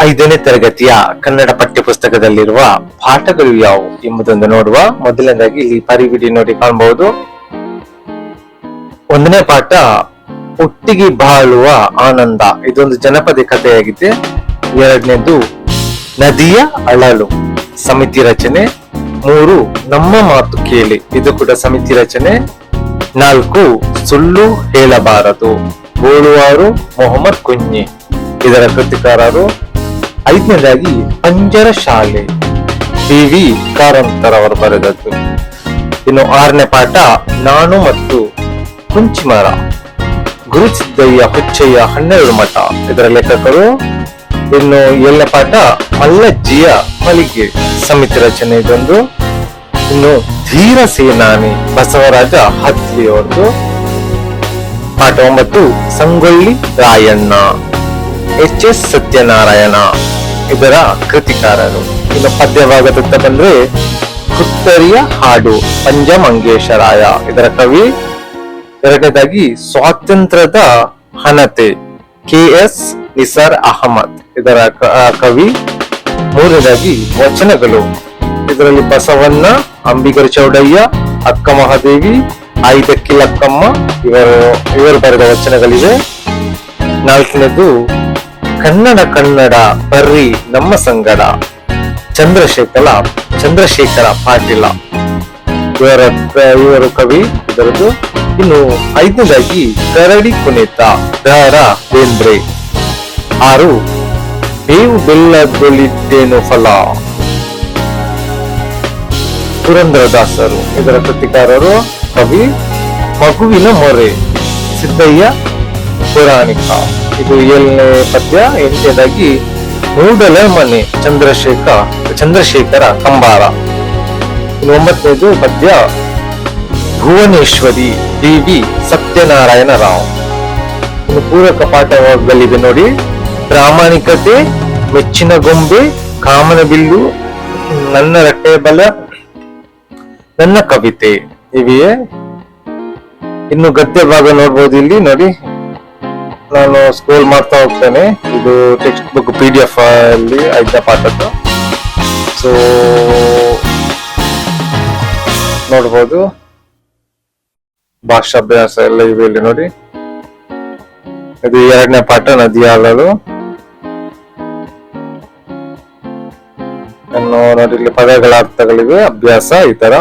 5ನೇ ತರಗತಿಯ ಕನ್ನಡ ಪಠ್ಯ ಪುಸ್ತಕದಲ್ಲಿರುವ ಪಾಠಗಳು ಯಾವುವು ಎಂಬುದನ್ನು ನೋಡುವ. ಮೊದಲನೇದಾಗಿ ಇಲ್ಲಿ ಪರಿವಿಡಿ ನೋಡಿ ಕಾಣಬಹುದು. 1ನೇ ಪಾಠ ಒಟ್ಟಿಗೆ ಬಾಳುವ ಆನಂದ, ಇದೊಂದು ಜನಪದ ಕಥೆಯಾಗಿದೆ. 2ನೇದು ನದಿಯ ಅಳಲು, ಸಮಿತಿ ರಚನೆ. 3 ನಮ್ಮ ಮಾತು ಕೇಳಿ, ಇದು ಕೂಡ ಸಮಿತಿ ರಚನೆ. 4 ಸುಳ್ಳು ಹೇಳಬಾರದು, ಬೋಳುವಾರು ಮೊಹಮ್ಮದ್ ಕುಂಜಿ, ಇದರ ಕೃತಿಕಾರರು. 5ನೇದಾಗಿ ಪಂಜರ ಶಾಲೆ, ವಿ ಕಾರಂತರ್ ಅವರು ಬರೆದದ್ದು. ಇನ್ನು 6ನೇ ಪಾಠ ನಾನು ಮತ್ತು ಕುಂಚಿಮರ, ಗುರುಸಿದ್ದಯ್ಯ ಹುಚ್ಚಯ್ಯ 12 ಮಠ, ಇದರ ಲೇಖಕರು. ಇನ್ನು 7ನೇ ಪಾಠ ಮಲ್ಲಜ್ಜಿಯ ಮಳಿಗೆ, ಸಮಿತಿ ರಚನೆ ಇದೊಂದು. ಇನ್ನು ಧೀರ ಸೇನಾನಿ ಬಸವರಾಜ ಹತ್ಲಿ ಅವರದು. ಪಾಠ 9 ಸಂಗೊಳ್ಳಿ ರಾಯಣ್ಣ, ಎಚ್ ಸತ್ಯನಾರಾಯಣ, ಇದರ ಕೃತಿಕಾರರು. ಇನ್ನು ಪದ್ಯ ಭಾಗದತ್ತ ಬಂದ್ರೆ ಹುತ್ತರಿಯ ಹಾಡು ಪಂಜಮಂಗೇಶರಾಯ, ಇದರ ಕವಿ. 2ನೇದಾಗಿ ಸ್ವಾತಂತ್ರ್ಯದ ಹಣತೆ ಕೆ.ಎಸ್. ನಿಸಾರ್ ಅಹಮದ್, ಇದರ ಕವಿ. 3ನೇದಾಗಿ ವಚನಗಳು, ಇದರಲ್ಲಿ ಬಸವಣ್ಣ, ಅಂಬಿಗರ ಚೌಡಯ್ಯ, ಅಕ್ಕ ಮಹಾದೇವಿ, ಆಯ್ದಕ್ಕಿ ಲಕ್ಕಮ್ಮ ಇವರು ಬರೆದ ವಚನಗಳಿವೆ. 4ನೇದು ಕನ್ನಡ ಬರ್ರಿ ನಮ್ಮ ಸಂಗಡ, ಚಂದ್ರಶೇಖರ ಪಾಟೀಲ, ಇವರು ಕವಿ ಇದರದ್ದು. ಇನ್ನು 5ನೇದಾಗಿ ಕರಡಿ ಕುಣಿತ ದ.ರಾ. ಬೇಂದ್ರೆ. 6 ಬೇವು ಬೆಲ್ಲದೊಳಿದ್ದೇನು ಫಲ, ಪುರಂದರದಾಸರು, ಇದರ ಕೃತಿಕಾರರು, ಕವಿ. ಮಗುವಿನ ಮೊರೆ ಸಿದ್ದಯ್ಯ ಪುರಾಣಿಕ, ಇದು 7ನೇ ಪದ್ಯ. 8ನೇದಾಗಿ ಮೂಡಲ ಮನೆ ಚಂದ್ರಶೇಖರ ಕಂಬಾರ. ಇನ್ನು 9ನೇದು ಪದ್ಯ ಭುವನೇಶ್ವರಿ ಡಿ.ವಿ. ಸತ್ಯನಾರಾಯಣ ರಾವ್. ಇನ್ನು ಪೂರಕ ಪಾಠಗಳಿದೆ ನೋಡಿ. ಪ್ರಾಮಾಣಿಕತೆ, ಮೆಚ್ಚಿನ ಗೊಂಬೆ, ಕಾಮನ ಬಿಲ್ಲು, ನನ್ನ ರಟ್ಟೆ ಬಲ, ನನ್ನ ಕವಿತೆ ಇವೆಯೇ. ಇನ್ನು ಗದ್ಯ ಭಾಗ ನೋಡ್ಬೋದು ಇಲ್ಲಿ ನೋಡಿ. ನಾನು ಸ್ಕ್ರೋಲ್ ಮಾಡ್ತಾ ಹೋಗ್ತೇನೆ. ಇದು ಟೆಕ್ಸ್ಟ್ ಬುಕ್ PDF ಅಲ್ಲಿ 5ನೇ ಪಾಠದ್ದು. ಸೊ ನೋಡ್ಬೋದು, ಭಾಷಾಭ್ಯಾಸ ಎಲ್ಲ ಇವೆ ಇಲ್ಲಿ ನೋಡಿ. ಇದು 2ನೇ ಪಾಠ ನದಿಯ ಅಳಲು. ನೋಡಿ ಇಲ್ಲಿ ಪದಗಳ ಅರ್ಥಗಳಿವೆ, ಅಭ್ಯಾಸ ಈ ತರ.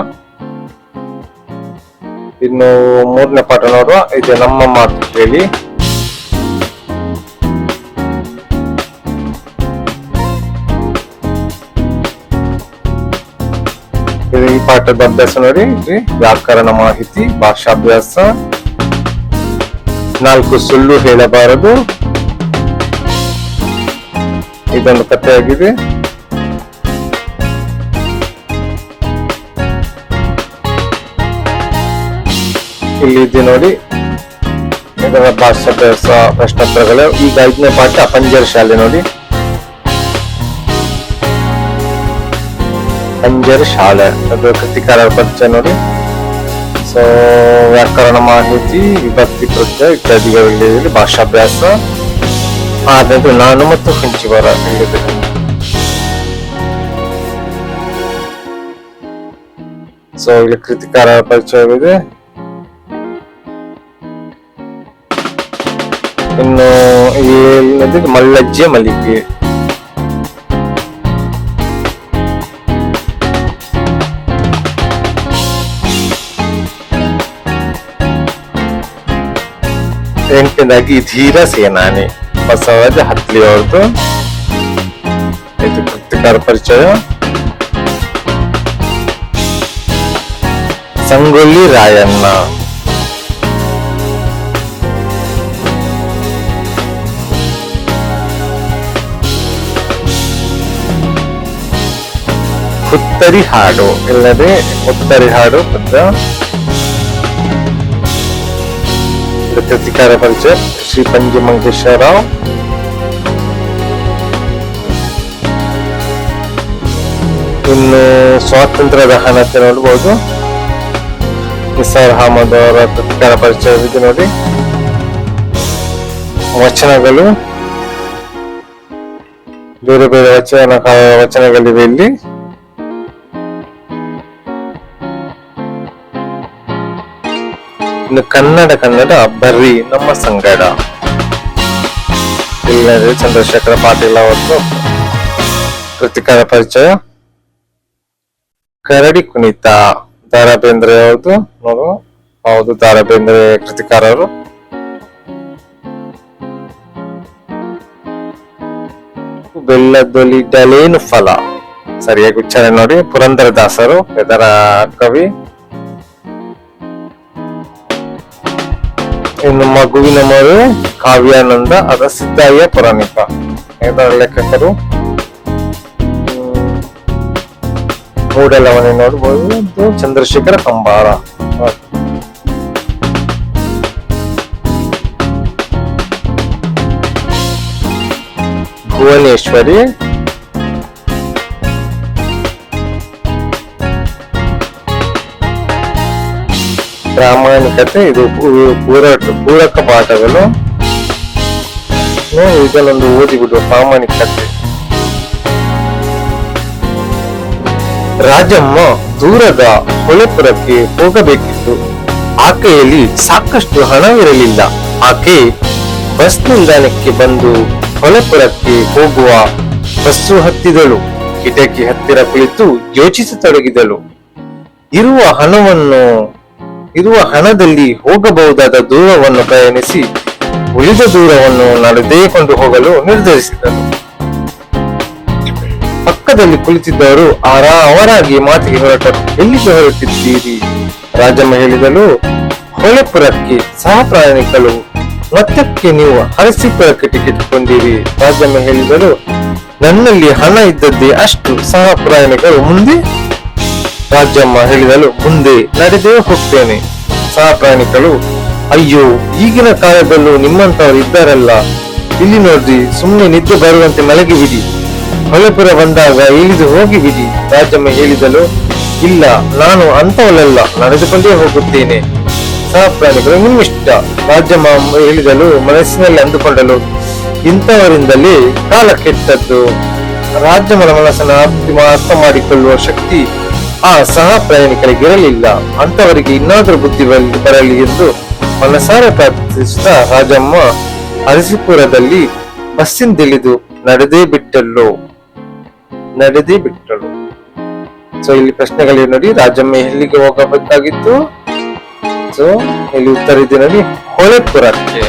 ಇನ್ನು 3ನೇ ಪಾಠ ನೋಡುವ. ಇದೆ ನಮ್ಮ ಮಾತು ಕೇಳಿ. ಈ ಪಾಠದ ಅಭ್ಯಾಸ ನೋಡಿ. ವ್ಯಾಕರಣ ಮಾಹಿತಿ, ಭಾಷಾಭ್ಯಾಸ. 4 ಸುಳ್ಳು ಹೇಳಬಾರದು, ಇದೊಂದು ಕಥೆಯಾಗಿದೆ. ಇಲ್ಲಿ ಇದೆ ನೋಡಿ, ಇದರ ಭಾಷಾಭ್ಯಾಸ ಪ್ರಶ್ನೋತ್ತರಗಳು. ಈಗ 5ನೇ ಪಾಠ ಪಂಜರ ಶಾಲೆ ನೋಡಿ. ಪಂಜರ ಶಾಲೆ, ಅದು ಕೃತಿಕಾರರ ಪರಿಚಯ ನೋಡಿ. ಸೊ ವ್ಯಾಕರಣ ಮಾಹಿತಿ, ವಿಭಕ್ತಿ ಪ್ರತ್ಯಯ ಇತ್ಯಾದಿಗಳಲ್ಲಿ ಭಾಷಾಭ್ಯಾಸ. 6ನೇದು ನಾನು ಮತ್ತು ಕುಂಚಿಮರ ಇಲ್ಲಿದೆ. ಸೊ ಇಲ್ಲಿ ಕೃತಿಕಾರರ ಪರಿಚಯವಿದೆ. ಇನ್ನು 7ನೇದು ಮಲ್ಲಜ್ಜಿಯ ಮಳಿಗೆ. 8ನೇದಾಗಿ ಧೀರ ಸೇನಾನಿ ಬಸವರಾಜ ಹತ್ಲಿ ಅವ್ರದ್ದು, ಇದು ಕೃತಿಕಾರ ಪರಿಚಯ. ಸಂಗೊಳ್ಳಿ ರಾಯಣ್ಣ, ಹುತ್ತರಿ ಹಾಡು, ಇಲ್ಲದೆ ಹುತ್ತರಿ ಹಾಡು ಪದ್ಯ. ಕೃತಿಕಾರ ಪರಿಚಯ ಶ್ರೀ ಪಂಜಮಂಗೇಶರಾವ್. ಇನ್ನು ಸ್ವಾತಂತ್ರ್ಯದ ಹಣತೆ ನೋಡ್ಬೋದು. ನಿಸಾರ್ ಅಹಮದ್ ಅವರ ಕೃತಿಕಾರ ಪರಿಚಯವಿದೆ ನೋಡಿ. ವಚನಗಳು ಬೇರೆ ಬೇರೆ ವಚನಗಳಿವೆ ಇಲ್ಲಿ. ಇನ್ನು ಕನ್ನಡ ಬರ್ರಿ ನಮ್ಮ ಸಂಗಡ. ಇಲ್ಲದೆ ಚಂದ್ರಶೇಖರ ಪಾಟೀಲ್ ಅವತ್ತು ಕೃತಿಕಾರ ಪರಿಚಯ. ಕರಡಿ ಕುಣಿತ ದ ರಾ ಬೇಂದ್ರೆ ಅವ್ರದ್ದು ನೋಡು. ಹೌದು, ದ ರಾ ಬೇಂದ್ರೆ ಕೃತಿಕಾರರು. ಬೆಲ್ಲದೊಲಿಡಲೇನು ಫಲ, ಸರಿಯಾಗಿ ಉಚ್ಚಾರಣೆ ನೋಡಿ. ಪುರಂದರದಾಸರು ಇದರ ಕವಿ. ಇನ್ನು ಮಗುವಿನ ಮರು ಕಾವ್ಯಾನಂದ, ಅದ ಸಿದ್ದಯ್ಯ ಪುರಾಣಿಕ ಇದರ ಲೇಖಕರು. ಮೂಡಲವನೇ ನೋಡ್ಬೋದು, ಚಂದ್ರಶೇಖರ ಕಂಬಾರ. ಭುವನೇಶ್ವರಿ, ಪ್ರಾಮಾಣಿಕತೆ, ಇದು ಪೂರಕ ಪಾಠಗಳು. ಇದನ್ನೊಂದು ಓದಿಬಿಡುವ. ಪ್ರಾಮಾಣಿಕತೆ. ರಾಜಮ್ಮ ದೂರದ ಹೊಳೆಪುರಕ್ಕೆ ಹೋಗಬೇಕಿತ್ತು. ಆಕೆಯಲ್ಲಿ ಸಾಕಷ್ಟು ಹಣವಿರಲಿಲ್ಲ. ಆಕೆ ಬಸ್ ನಿಲ್ದಾಣಕ್ಕೆ ಬಂದು ಹೊಳೆಪುರಕ್ಕೆ ಹೋಗುವ ಬಸ್ಸು ಹತ್ತಿದಳು. ಕಿಟಕಿ ಹತ್ತಿರ ಕುಳಿತು ಯೋಚಿಸತೊಡಗಿದಳು. ಇರುವ ಹಣದಲ್ಲಿ ಹೋಗಬಹುದಾದ ದೂರವನ್ನು ಪ್ರಯಾಣಿಸಿ ಉಳಿದ ದೂರವನ್ನು ನಡೆದುಕೊಂಡು ಹೋಗಲು ನಿರ್ಧರಿಸಿದಳು. ಪಕ್ಕದಲ್ಲಿ ಕುಳಿತಿದ್ದವರು ಅವರಾಗಿ ಮಾತಿಗೆ ಹೊರಟರು. ಎಲ್ಲಿಗೆ ಹೊರಟಿದ್ದೀರಿ? ರಾಜಮ್ಮ ಹೇಳಿದಳು, ಹೊಳೆಪುರಕ್ಕೆ. ಸಹ ಪ್ರಯಾಣಿಕರು, ಮತ್ತಕ್ಕೆ ನೀವು ಅರಸೀಪುರಕ್ಕೆ ಟಿಕೆಟ್ ಕೊಂಡಿರಿ. ರಾಜಮ್ಮ ಹೇಳಿದಳು, ನನ್ನಲ್ಲಿ ಹಣ ಇದ್ದದ್ದೇ ಅಷ್ಟು. ಸಹ ಪ್ರಯಾಣಿಕರು, ಮುಂದೆ? ರಾಜಮ್ಮ ಹೇಳಿದಳು, ಮುಂದೆ ನಡೆದೇ ಹೋಗ್ತೇನೆ. ಸಹ ಪ್ರಯಾಣಿಕರು, ಅಯ್ಯೋ, ಈಗಿನ ಕಾಲದಲ್ಲೂ ನಿಮ್ಮಂತವರು ಇದ್ದಾರಲ್ಲ, ಇಲ್ಲಿ ನೋಡ್ರಿ, ಸುಮ್ಮನೆ ನಿದ್ದೆ ಬರುವಂತೆ ಮಲಗಿ ಬಿಡಿ. ಹೊಳೆಪುರ ಬಂದಾಗ ಇಳಿದು ಹೋಗಿ ಬಿಡಿ. ರಾಜಮ್ಮ ಹೇಳಿದಳು, ಇಲ್ಲ, ನಾನು ಅಂತವಳಲ್ಲ, ನಡೆದುಕೊಂಡೇ ಹೋಗುತ್ತೇನೆ. ಸಹ ಪ್ರಾಣಿಗಳು, ನಿಮ್ಮಿಷ್ಟ. ರಾಜಮ್ಮ ಹೇಳಿದಳು. ಮನಸ್ಸಿನಲ್ಲಿ ಅಂದುಕೊಂಡಳು, ಇಂಥವರಿಂದಲೇ ಕಾಲ ಕೆಟ್ಟದ್ದು. ರಾಜಮ್ಮನ ಮನಸ್ಸನ್ನು ಅರ್ಥ ಮಾಡಿಕೊಳ್ಳುವ ಶಕ್ತಿ ಆ ಸಹ ಪ್ರಯಾಣಿಕರಿಗಿರಲಿಲ್ಲ. ಅಂತವರಿಗೆ ಇನ್ನಾದರೂ ಬುದ್ಧಿ ಬರಲಿ ಎಂದು ಮನಸಾರೆ ಪ್ರಾರ್ಥಿಸುತ್ತಾ ರಾಜಮ್ಮ ಅರಸೀಪುರದಲ್ಲಿ ಬಸ್ಸಿಂದಿಳಿದು ನಡೆದೇ ಬಿಟ್ಟಳು. ಸೊ ಇಲ್ಲಿ ಪ್ರಶ್ನೆಗಳು ನೋಡಿ. ರಾಜಮ್ಮ ಎಲ್ಲಿಗೆ ಹೋಗಬೇಕಾಗಿತ್ತು? ಸೊ ಇಲ್ಲಿ ಉತ್ತರ ಇದೆ ನೋಡಿ, ಹೊಳೆಪುರಕ್ಕೆ.